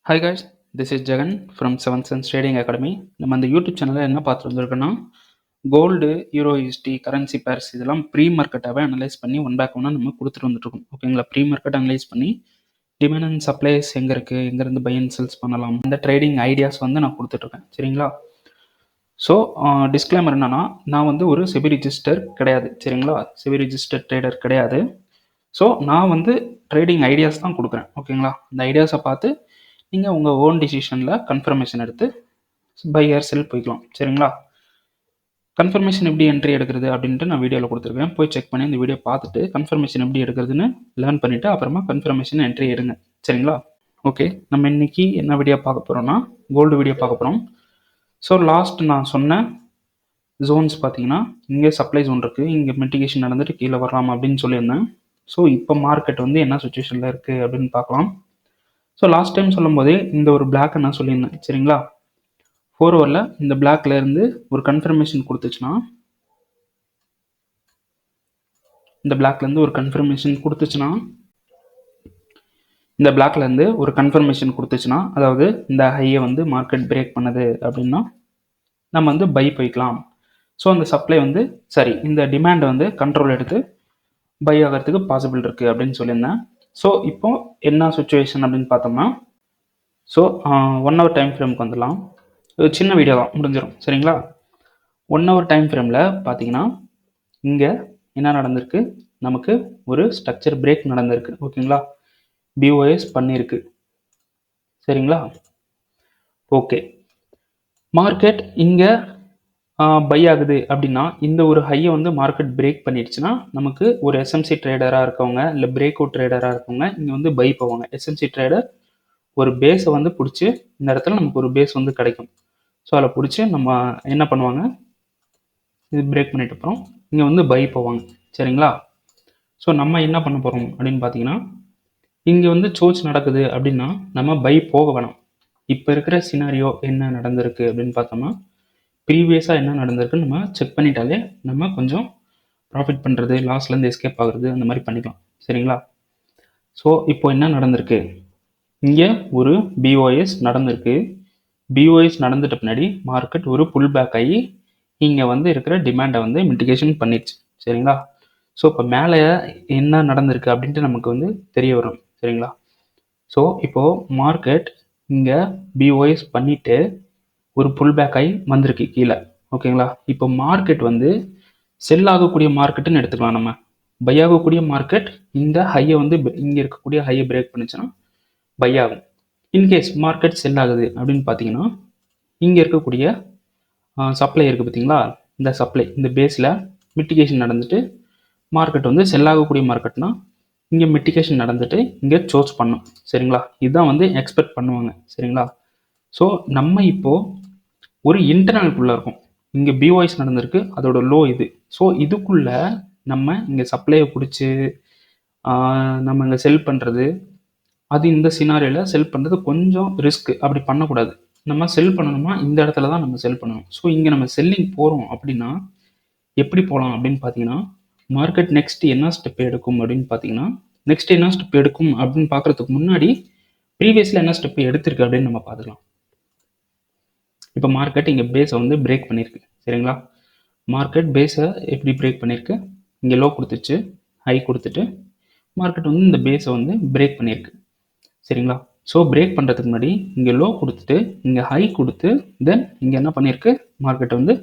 Hi guys, this is Jagan from seven cents trading academy. நம்ம அந்த YouTube சேனலில் என்ன பார்த்துட்டு வந்திருக்கோன்னா, gold, euro USD, currency pairs இதெல்லாம் ப்ரீ மார்க்கெட்டாகவே அனலைஸ் பண்ணி ஒன் பேக் ஒன்னாக நம்ம கொடுத்துட்டு வந்துட்டுருக்கோம். ஓகேங்களா? ப்ரீ மார்க்கெட் அனலைஸ் பண்ணி டிமாண்ட் அண்ட் சப்ளைஸ் எங்கே இருக்குது, எங்கேருந்து பை அண்ட் செல்ஸ் பண்ணலாம், அந்த ட்ரேடிங் ஐடியாஸ் வந்து நான் கொடுத்துட்ருக்கேன். சரிங்களா? ஸோ டிஸ்க்ளைமர் என்னென்னா, நான் வந்து ஒரு செபி ரிஜிஸ்டர் கிடையாது. சரிங்களா? செபி ரிஜிஸ்டர் ட்ரேடர் கிடையாது. ஸோ நான் வந்து ட்ரேடிங் ஐடியாஸ் தான் கொடுக்குறேன். ஓகேங்களா? அந்த ஐடியாஸை பார்த்து நீங்கள் உங்கள் ஓன் டிசிஷனில் கன்ஃபர்மேஷன் எடுத்து பை ஆர் செல் போய்க்கலாம். சரிங்களா? கன்ஃபர்மேஷன் எப்படி என்ட்ரி எடுக்கிறது அப்படின்ட்டு நான் வீடியோவில் கொடுத்துருக்கேன். போய் செக் பண்ணி இந்த வீடியோ பார்த்துட்டு கன்ஃபர்மேஷன் எப்படி எடுக்கிறதுன்னு லேர்ன் பண்ணிவிட்டு அப்புறமா கன்ஃபர்மேஷன் என்ட்ரி எடுங்க. சரிங்களா? ஓகே, நம்ம இன்றைக்கி என்ன வீடியோ பார்க்க போகிறோம்னா, கோல்டு வீடியோ பார்க்க போகிறோம். ஸோ லாஸ்ட் நான் சொன்ன ஜோன்ஸ் பார்த்தீங்கன்னா, இங்கே சப்ளை ஜோன் இருக்குது, இங்கே மிட்டிகேஷன் நடந்துட்டு கீழே வரலாம் அப்படின்னு சொல்லியிருந்தேன். ஸோ இப்போ மார்க்கெட் வந்து என்ன சுச்சுவேஷனில் இருக்குது அப்படின்னு பார்க்கலாம். ஸோ லாஸ்ட் டைம் சொல்லும் போதே இந்த ஒரு பிளாக்கை நான் சொல்லியிருந்தேன். சரிங்களா? 4 ஹவரில் இந்த பிளாக்ல இருந்து ஒரு கன்ஃபர்மேஷன் கொடுத்துச்சுன்னா, இந்த பிளாக்ல இருந்து ஒரு கன்ஃபர்மேஷன் கொடுத்துச்சுன்னா, அதாவது இந்த ஹையை வந்து மார்க்கெட் பிரேக் பண்ணுது அப்படின்னா நம்ம வந்து பை போய்க்கலாம். ஸோ அந்த சப்ளை வந்து இந்த டிமாண்ட் வந்து கண்ட்ரோல் எடுத்து பை ஆகிறதுக்கு பாசிபிள் இருக்குது அப்படின்னு சொல்லியிருந்தேன். ஸோ இப்போ என்ன சுச்சுவேஷன் அப்படின்னு பார்த்தோம்னா, ஸோ 1 ஹவர் டைம் ஃப்ரேமுக்கு வந்துடலாம். ஒரு சின்ன வீடியோ தான், முடிஞ்சிடும். சரிங்களா? 1 ஹவர் டைம் ஃப்ரேமில் பார்த்தீங்கன்னா, இங்கே என்ன நடந்திருக்கு, நமக்கு ஒரு ஸ்ட்ரக்சர் பிரேக் நடந்திருக்கு. ஓகேங்களா? பிஓஎஸ் பண்ணியிருக்கு. சரிங்களா? ஓகே, மார்க்கெட் இங்கே பை ஆகுது அப்படின்னா, இந்த ஒரு ஹையை வந்து மார்க்கெட் பிரேக் பண்ணிடுச்சுன்னா, நமக்கு ஒரு எஸ்எம்சி ட்ரேடராக இருக்கவங்க இல்லை பிரேக் அவுட் ட்ரேடராக இருக்கவங்க இங்கே வந்து பை போவாங்க. எஸ்எம்சி ட்ரேடர் ஒரு பேஸை வந்து பிடிச்சி, இந்த இடத்துல நமக்கு ஒரு பேஸ் வந்து கிடைக்கும். ஸோ அதில் பிடிச்சி நம்ம என்ன பண்ணுவாங்க, இது பிரேக் பண்ணிட்டு அப்புறம் இங்கே வந்து பை போவாங்க. சரிங்களா? ஸோ நம்ம என்ன பண்ண போகிறோம் அப்படின்னு பார்த்தீங்கன்னா, இங்கே வந்து சோர்ச் நடக்குது அப்படின்னா நம்ம பை போக வேணாம். இப்போ இருக்கிற சினாரியோ என்ன நடந்திருக்கு அப்படின்னு பார்த்தோம்னா, ப்ரீவியஸாக என்ன நடந்திருக்குன்னு நம்ம செக் பண்ணிட்டாலே நம்ம கொஞ்சம் ப்ராஃபிட் பண்ணுறது, லாஸ்லேருந்து எஸ்கேப் ஆகுறது அந்த மாதிரி பண்ணிக்கலாம். சரிங்களா? ஸோ இப்போ என்ன நடந்திருக்கு, இங்கே ஒரு பிஓஎஸ் நடந்திருக்கு. பிஓஎஸ் நடந்துட்ட பின்னாடி மார்க்கெட் ஒரு புல் பேக் ஆகி இங்கே வந்து இருக்கிற டிமாண்டை வந்து மிட்டிகேஷன் பண்ணிடுச்சு. சரிங்களா? ஸோ இப்போ மேலே என்ன நடந்திருக்கு அப்படின்ட்டு நமக்கு வந்து தெரிய வரும். சரிங்களா? ஸோ இப்போது மார்க்கெட் இங்கே பிஓஎஸ் பண்ணிவிட்டு ஒரு புல் பேக் ஆகி வந்திருக்கு கீழே. ஓகேங்களா? இப்போ மார்க்கெட் வந்து செல் ஆகக்கூடிய மார்க்கெட்டுன்னு எடுத்துக்கலாம். நம்ம பை ஆகக்கூடிய மார்க்கெட் இந்த ஹையை வந்து இங்கே இருக்கக்கூடிய ஹையை பிரேக் பண்ணிச்சுன்னா பை ஆகும். இன்கேஸ் மார்க்கெட் செல் ஆகுது அப்படின்னு பார்த்தீங்கன்னா, இங்கே இருக்கக்கூடிய சப்ளை இருக்குது பார்த்தீங்களா, இந்த சப்ளை இந்த பேஸில் மிட்டிகேஷன் நடந்துட்டு மார்க்கெட் வந்து செல் ஆகக்கூடிய மார்க்கெட்னா இங்கே மிட்டிகேஷன் நடந்துட்டு இங்கே சோர்ச் பண்ணும். சரிங்களா? இதுதான் வந்து எக்ஸ்பெக்ட் பண்ணுவாங்க. சரிங்களா? ஸோ நம்ம இப்போது ஒரு இன்டர்னலுக்குள்ளே இருக்கும். இங்கே பிஓஎஸ் நடந்திருக்கு, அதோட லோ இது. ஸோ இதுக்குள்ளே நம்ம இங்கே சப்ளையை பிடிச்சி நம்ம இங்கே செல் பண்ணுறது, அது இந்த சினாரியோவில் செல் பண்ணுறது கொஞ்சம் ரிஸ்க். அப்படி பண்ணக்கூடாது. நம்ம செல் பண்ணணுமா இந்த இடத்துல தான் நம்ம செல் பண்ணணும். ஸோ இங்கே நம்ம செல்லிங் போகிறோம் அப்படின்னா எப்படி போகலாம் அப்படின்னு பார்த்தீங்கன்னா, மார்க்கெட் நெக்ஸ்ட் என்ன ஸ்டெப் எடுக்கும் அப்படின்னு பார்த்தீங்கன்னா, நெக்ஸ்ட் என்ன ஸ்டெப் எடுக்கும் அப்படின்னு பார்க்குறதுக்கு முன்னாடி ப்ரீவியஸில் என்ன ஸ்டெப் எடுத்திருக்கு அப்படின்னு நம்ம பார்த்துக்கலாம். இப்போ மார்க்கெட் இங்கே பேஸை வந்து பிரேக் பண்ணியிருக்கு. சரிங்களா? மார்க்கெட் பேஸை எப்படி பிரேக் பண்ணியிருக்கு, இங்கே லோ கொடுத்துச்சு, ஹை கொடுத்துட்டு மார்க்கெட் வந்து இந்த பேஸை வந்து பிரேக் பண்ணியிருக்கு. சரிங்களா? ஸோ பிரேக் பண்ணுறதுக்கு முன்னாடி இங்கே லோ கொடுத்துட்டு இங்கே ஹை கொடுத்து தென் இங்கே என்ன பண்ணியிருக்கு, மார்க்கெட்டை வந்து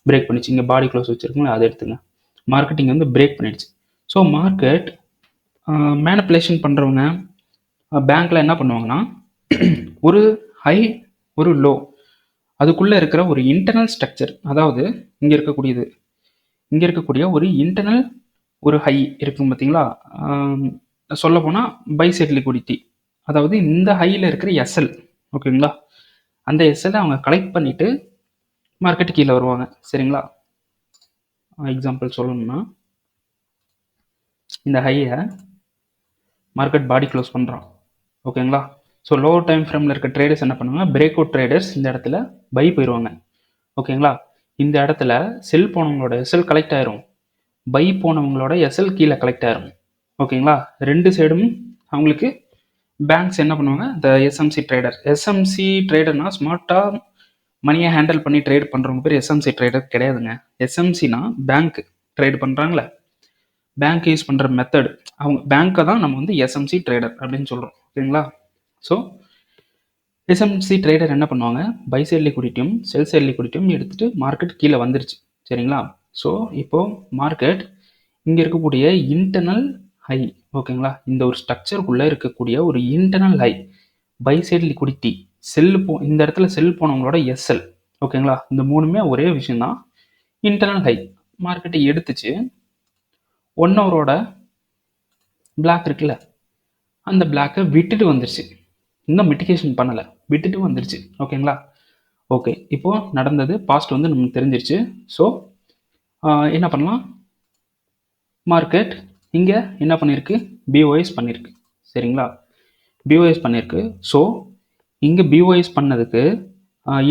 பிரேக் பண்ணிச்சு. இங்கே பாடி க்ளோஸ் வச்சுருக்குங்களா, அதை எடுத்துங்க. மார்க்கெட் இங்கே வந்து பிரேக் பண்ணிடுச்சு. ஸோ மார்க்கெட் மேனிப்புலேஷன் பண்ணுறவங்க பேங்க்கில் என்ன பண்ணுவாங்கன்னா, ஒரு ஹை ஒரு லோ அதுக்குள்ளே இருக்கிற ஒரு இன்டர்னல் ஸ்ட்ரக்சர், அதாவது இங்கே இருக்கக்கூடிய ஒரு இன்டர்னல் ஒரு ஹை இருக்கும் பார்த்தீங்களா, சொல்ல போனால் பை சைட் லிக்விடிட்டி, அதாவது இந்த ஹையில் இருக்கிற எஸ்எல். ஓகேங்களா? அந்த எஸ்எல் அவங்க கலெக்ட் பண்ணிவிட்டு மார்க்கெட்டு கீழே வருவாங்க. சரிங்களா? எக்ஸாம்பிள் சொல்லணும்னா, இந்த ஹையை மார்க்கெட் பாடி க்ளோஸ் பண்ணுறான். ஓகேங்களா? ஸோ லோ டைம் ஃப்ரேமில் இருக்க ட்ரேடர்ஸ் என்ன பண்ணுவாங்க, பிரேக் அவுட் ட்ரேடர்ஸ் இந்த இடத்துல பை போயிடுவாங்க. ஓகேங்களா? இந்த இடத்துல செல் போனவங்களோட எஸ்எல் கலெக்ட் ஆயிரும், பை போனவங்களோட எஸ்எல் கீழே கலெக்ட் ஆயிரும். ஓகேங்களா? ரெண்டு சைடும் அவங்களுக்கு பேங்க்ஸ் என்ன பண்ணுவாங்க, இந்த எஸ்எம்சி ட்ரேடர். எஸ்எம்சி ட்ரேடர்னா ஸ்மார்ட்டாக மணியை ஹேண்டில் பண்ணி ட்ரேட் பண்ணுறவங்க பேர் எஸ்எம்சி ட்ரேடர் கிடையாதுங்க. எஸ்எம்சினா பேங்க் ட்ரேட் பண்ணுறாங்களே, பேங்க் யூஸ் பண்ணுற மெத்தட், அவங்க பேங்க்கை தான் நம்ம வந்து எஸ்எம்சி ட்ரேடர் அப்படின்னு சொல்கிறோம். ஓகேங்களா? ஸோ எஸ்எம்சி ட்ரேடர் என்ன பண்ணுவாங்க, பை சைட் லிக்விடிட்டியும் செல் சைட் லிக்விடிட்டியும் எடுத்துகிட்டு மார்க்கெட் கீழே வந்துருச்சு. சரிங்களா? ஸோ இப்போது மார்க்கெட் இங்கே இருக்கக்கூடிய இன்டர்னல் ஹை, ஓகேங்களா, இந்த ஒரு ஸ்ட்ரக்சருக்குள்ளே இருக்கக்கூடிய ஒரு internal high, buy side liquidity, இந்த இடத்துல செல் போனவங்களோட எஸ்எல், ஓகேங்களா, இந்த மூணுமே ஒரே விஷயம் தான். இன்டர்னல் ஹை மார்க்கெட்டை எடுத்துச்சு. 1 ஹவரோட பிளாக் இருக்குல்ல, அந்த பிளாக்கை விட்டுட்டு வந்துருச்சு. இன்னும் மிட்டிகேஷன் பண்ணலை, விட்டுட்டு வந்துருச்சு. ஓகேங்களா? ஓகே, இப்போது நடந்தது பாஸ்ட் வந்து நமக்கு தெரிஞ்சிருச்சு. ஸோ என்ன பண்ணலாம், மார்க்கெட் இங்கே என்ன பண்ணியிருக்கு, பிஓஎஸ் பண்ணியிருக்கு. சரிங்களா? பிஓஎஸ் பண்ணியிருக்கு. ஸோ இங்கே பிஓஎஸ் பண்ணதுக்கு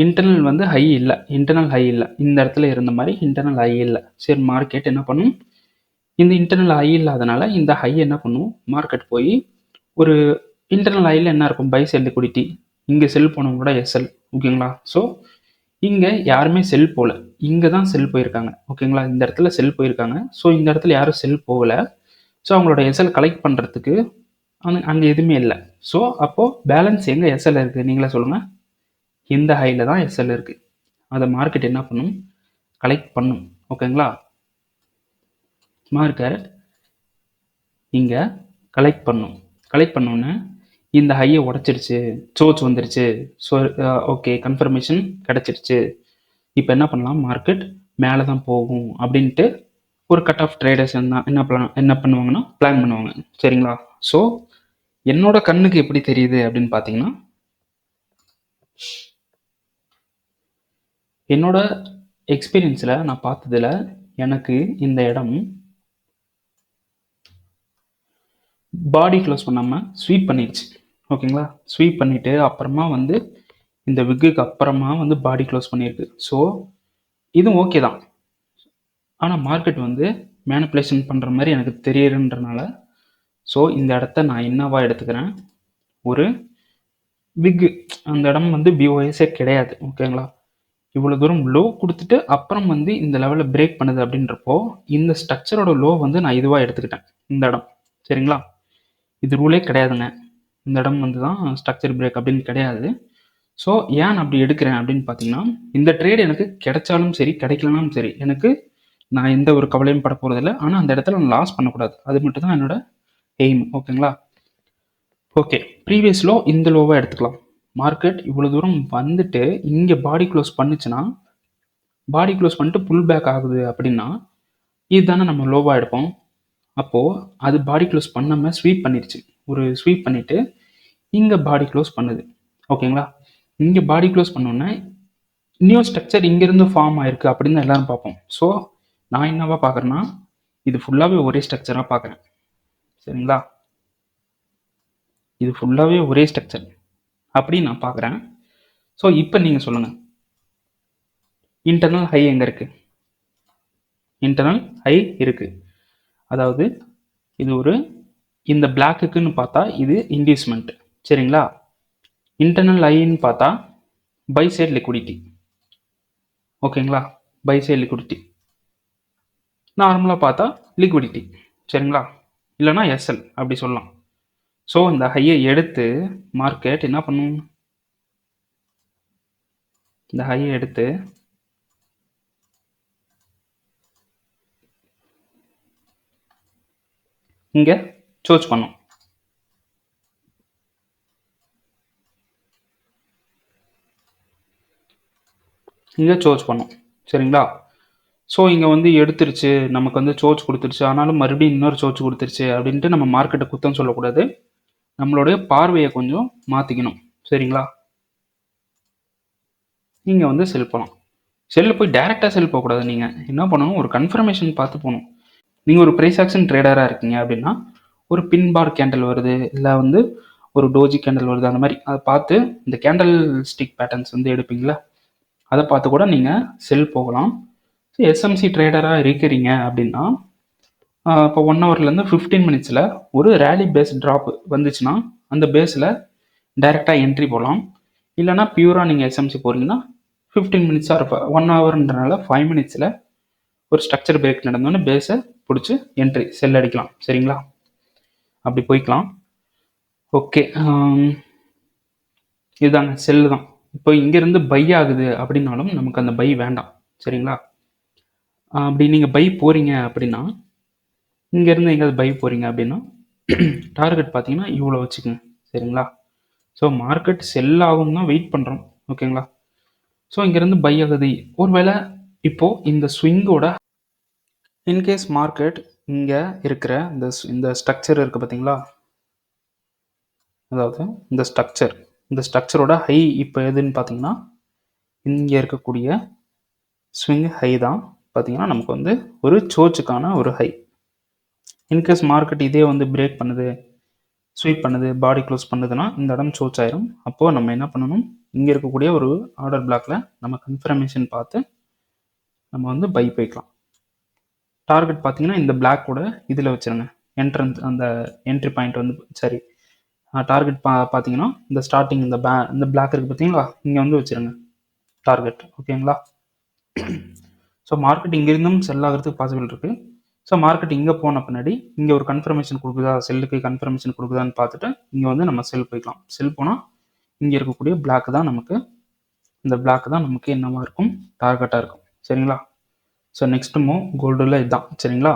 இன்டர்னல் வந்து ஹை இல்லை, இன்டர்னல் ஹை இல்லை, இந்த இடத்துல இருந்த மாதிரி இன்டர்னல் ஹை இல்லை. சரி, மார்க்கெட் என்ன பண்ணும், இந்த இன்டர்னல் ஹை இல்லாதனால இந்த ஹை என்ன பண்ணும், மார்க்கெட் போய் ஒரு இன்டர்னல் ஹையில் என்ன இருக்கும், பை செல் லிக்விடிட்டி, இங்கே செல் போனவங்களோட எஸ்எல். ஓகேங்களா? ஸோ இங்கே யாருமே செல் போகல, இங்கே தான் செல் போயிருக்காங்க. ஓகேங்களா? இந்த இடத்துல செல் போயிருக்காங்க. ஸோ இந்த இடத்துல யாரும் செல் போகலை. ஸோ அவங்களோட எஸ்எல் கலெக்ட் பண்ணுறதுக்கு அங்கே எதுவுமே இல்லை. ஸோ அப்போது பேலன்ஸ் எங்கே எஸ்எல் இருக்குது, நீங்களே சொல்லுங்கள். இந்த ஹையில் தான் எஸ்எல் இருக்குது. அதை மார்க்கெட் என்ன பண்ணும், கலெக்ட் பண்ணும். ஓகேங்களா? மார்க்கெட் இங்கே கலெக்ட் பண்ணும். கலெக்ட் பண்ணோன்னே இந்த ஹையை உடச்சிருச்சு, சோர்ஸ் வந்துருச்சு. ஸோ ஓகே, கன்ஃபர்மேஷன் கிடச்சிருச்சு. இப்போ என்ன பண்ணலாம், மார்க்கெட் மேலே தான் போகும் அப்படின்ட்டு ஒரு கட் ஆஃப் ட்ரேடர்ஸ் என்ன பண்ணுவாங்கன்னா பிளான் பண்ணுவாங்க. சரிங்களா? ஸோ என்னோட கண்ணுக்கு எப்படி தெரியுது அப்படின்னு பார்த்தீங்கன்னா, என்னோட எக்ஸ்பீரியன்ஸில் நான் பார்த்ததில் எனக்கு இந்த இடம் பாடி க்ளோஸ் பண்ணாமல் ஸ்வீப் பண்ணிடுச்சு. ஓகேங்களா? ஸ்வீப் பண்ணிவிட்டு அப்புறமா வந்து இந்த விக்குக்கு அப்புறமா வந்து பாடி க்ளோஸ் பண்ணியிருக்கு. ஸோ இதுவும் ஓகே தான். ஆனால் மார்க்கெட் வந்து மேனிப்புலேஷன் பண்ணுற மாதிரி எனக்கு தெரியுதுன்றனால ஸோ இந்த இடத்த நான் என்னவா எடுத்துக்கிறேன், ஒரு விக்கு. அந்த இடம் வந்து பிஓஎஸே கிடையாது. ஓகேங்களா? இவ்வளோ தூரம் லோ கொடுத்துட்டு அப்புறம் வந்து இந்த லெவலில் பிரேக் பண்ணுது அப்படின்றப்போ இந்த ஸ்ட்ரக்சரோட லோ வந்து நான் இதுவாக எடுத்துக்கிட்டேன், இந்த இடம். சரிங்களா? இது ரூலே கிடையாதுங்க. இந்த இடம் வந்து தான் ஸ்ட்ரக்சர் பிரேக் அப்படின்னு கிடையாது. ஸோ ஏன் அப்படி எடுக்கிறேன் அப்படின்னு பார்த்தீங்கன்னா, இந்த ட்ரேட் எனக்கு கிடைச்சாலும் சரி கிடைக்கலனாலும் சரி, எனக்கு நான் எந்த ஒரு கவலையும் பட போகிறதில்ல. ஆனால் அந்த இடத்துல நான் லாஸ் பண்ணக்கூடாது, அது மட்டும் தான் என்னோட எய்ம். ஓகேங்களா? ஓகே, ப்ரீவியஸ் லோ இந்த லோவாக எடுத்துக்கலாம். மார்க்கெட் இவ்வளோ தூரம் வந்துட்டு இங்கே பாடி க்ளோஸ் பண்ணுச்சுன்னா, பாடி க்ளோஸ் பண்ணிட்டு புல் பேக் ஆகுது அப்படின்னா இதுதானே நம்ம லோவாக எடுப்போம். அப்போது அது பாடி க்ளோஸ் பண்ணாமல் ஸ்வீப் பண்ணிடுச்சு. ஒரு ஸ்வீப் பண்ணிவிட்டு இங்கே பாடி க்ளோஸ் பண்ணுது. ஓகேங்களா? இங்கே பாடி க்ளோஸ் பண்ணோன்னே நியூ ஸ்ட்ரக்சர் இங்கேருந்து ஃபார்ம் ஆயிருக்கு அப்படின்னு எல்லாரும் பார்ப்போம். ஸோ நான் என்னவா பார்க்குறேன்னா, இது ஃபுல்லாகவே ஒரே ஸ்ட்ரக்சராக பார்க்குறேன். சரிங்களா? இது ஃபுல்லாகவே ஒரே ஸ்ட்ரக்சர் அப்படின்னு நான் பார்க்குறேன். ஸோ இப்போ நீங்கள் சொல்லுங்கள், இன்டர்னல் ஹை எங்கே இருக்குது? இன்டர்னல் ஹை இருக்குது. அதாவது இது ஒரு இந்த பிளாக்குன்னு பார்த்தா இது இன்டியூஸ்மெண்ட். சரிங்களா? இன்டர்னல் ஹைன்னு பார்த்தா பை சைட் லிக்விடிட்டி. ஓகேங்களா? Buy side liquidity. நார்மலாக பார்த்தா லிக்விடிட்டி. சரிங்களா? இல்லைனா எஸ்எல் அப்படி சொல்லலாம். ஸோ இந்த ஹையை எடுத்து மார்க்கெட் என்ன பண்ணும், இந்த ஹையை எடுத்து இங்கே சோர்ஸ் பண்ணும். இங்கே சோர்ஸ் பண்ணும். சரிங்களா? ஸோ இங்கே வந்து எடுத்துருச்சு, நமக்கு வந்து சோர்ஸ் கொடுத்துருச்சு, ஆனாலும் மறுபடியும் இன்னொரு சோர்ஸ் கொடுத்துருச்சு அப்படின்ட்டு நம்ம மார்க்கெட்டை குத்தம் சொல்லக்கூடாது. நம்மளுடைய பார்வையை கொஞ்சம் மாற்றிக்கணும். சரிங்களா? நீங்கள் வந்து செல் பண்ணலாம். செல்லில் போய் டேரெக்டாக செல் போகக்கூடாது. நீங்கள் என்ன பண்ணணும், ஒரு கன்ஃபர்மேஷன் பார்த்து போகணும். நீங்கள் ஒரு ப்ரைஸ் ஆக்ஷன் ட்ரேடராக இருக்கீங்க அப்படின்னா, ஒரு பின் பார் கேண்டில் வருது, இல்லை வந்து ஒரு டோஜி கேண்டில் வருது, அந்த மாதிரி அதை பார்த்து இந்த கேண்டில் ஸ்டிக் பேட்டர்ன்ஸ் வந்து எடுப்பீங்களா, அதை பார்த்து கூட நீங்கள் செல் போகலாம். எஸ்எம்சி ட்ரேடராக இருக்கிறீங்க அப்படின்னா இப்போ 1 ஹவர்லேருந்து 15 மினிட்ஸில் ஒரு ரேலி பேஸ் ட்ராப் வந்துச்சுன்னா அந்த பேஸில் டைரெக்டாக என்ட்ரி போகலாம். இல்லைனா பியூராக நீங்கள் எஸ்எம்சி போகிறீங்கன்னா 15 மினிட்ஸாக இருப்ப 1 ஹவர்ன்றனால 5 மினிட்ஸில் ஒரு ஸ்ட்ரக்சர் பிரேக் நடந்தோன்னே பேஸை பிடிச்சி என்ட்ரி செல் அடிக்கலாம். சரிங்களா, அப்படி போய்க்கலாம். ஓகே, இதுதாங்க செல்லு தான். இப்போ இங்கேருந்து பை ஆகுது அப்படின்னாலும் நமக்கு அந்த பை வேண்டாம். சரிங்களா, அப்படி நீங்கள் பை போகிறீங்க அப்படின்னா இங்கேருந்து எங்கேயாவது பை போகிறீங்க அப்படின்னா டார்கெட் பார்த்தீங்கன்னா இவ்வளோ வச்சுக்கோங்க. சரிங்களா, ஸோ மார்க்கெட் செல் ஆகும் தான் வெயிட் பண்ணுறோம். ஓகேங்களா, ஸோ இங்கேருந்து பை ஆகுது. ஒருவேளை இப்போது இந்த ஸ்விங்கோட இன்கேஸ் மார்க்கெட் இங்கே இருக்கிற இந்த ஸ்ட்ரக்சர் இருக்குது பார்த்தீங்களா, அதாவது இந்த ஸ்ட்ரக்சரோட ஹை இப்போ எதுன்னு பார்த்தீங்கன்னா இங்கே இருக்கக்கூடிய ஸ்விங் ஹை தான் பார்த்தீங்கன்னா நமக்கு வந்து ஒரு சோச்சுக்கான ஒரு ஹை. இன்கேஸ் மார்க்கெட் இதே வந்து பிரேக் பண்ணுது, ஸ்வீப் பண்ணுது, பாடி க்ளோஸ் பண்ணுதுன்னா இந்த இடம் சோச் ஆயிரும். அப்போது நம்ம என்ன பண்ணணும், இங்கே இருக்கக்கூடிய ஒரு ஆர்டர் பிளாக்கில் நம்ம கன்ஃபர்மேஷன் பார்த்து நம்ம வந்து பை போய்க்கலாம். டார்கெட் பார்த்தீங்கன்னா இந்த பிளாக்கோட இதில் வச்சுருங்க. என்ட்ரன்ஸ் அந்த என்ட்ரி பாயிண்ட் வந்து சரி, டார்கெட் பார்த்தீங்கன்னா இந்த ஸ்டார்டிங் இந்த பிளாக் இருக்குது பார்த்தீங்களா, இங்கே வந்து வச்சுருங்க டார்கெட். ஓகேங்களா, ஸோ மார்க்கெட் இங்கேருந்தும் செல் ஆகிறதுக்கு பாசிபிள் இருக்குது. ஸோ மார்க்கெட் இங்கே போன பின்னாடி இங்கே ஒரு கன்ஃபர்மேஷன் கொடுக்குதா, செல்லுக்கு கன்ஃபர்மேஷன் கொடுக்குதான்னு பார்த்துட்டு இங்கே வந்து நம்ம செல் போய்க்கலாம். செல் போனால் இங்கே இருக்கக்கூடிய பிளாக் தான் நமக்கு, இந்த பிளாக் தான் நமக்கு என்னவாக இருக்கும், டார்கெட்டாக இருக்கும். சரிங்களா, ஸோ நெக்ஸ்ட் மூவ் கோல்டில் இதுதான். சரிங்களா.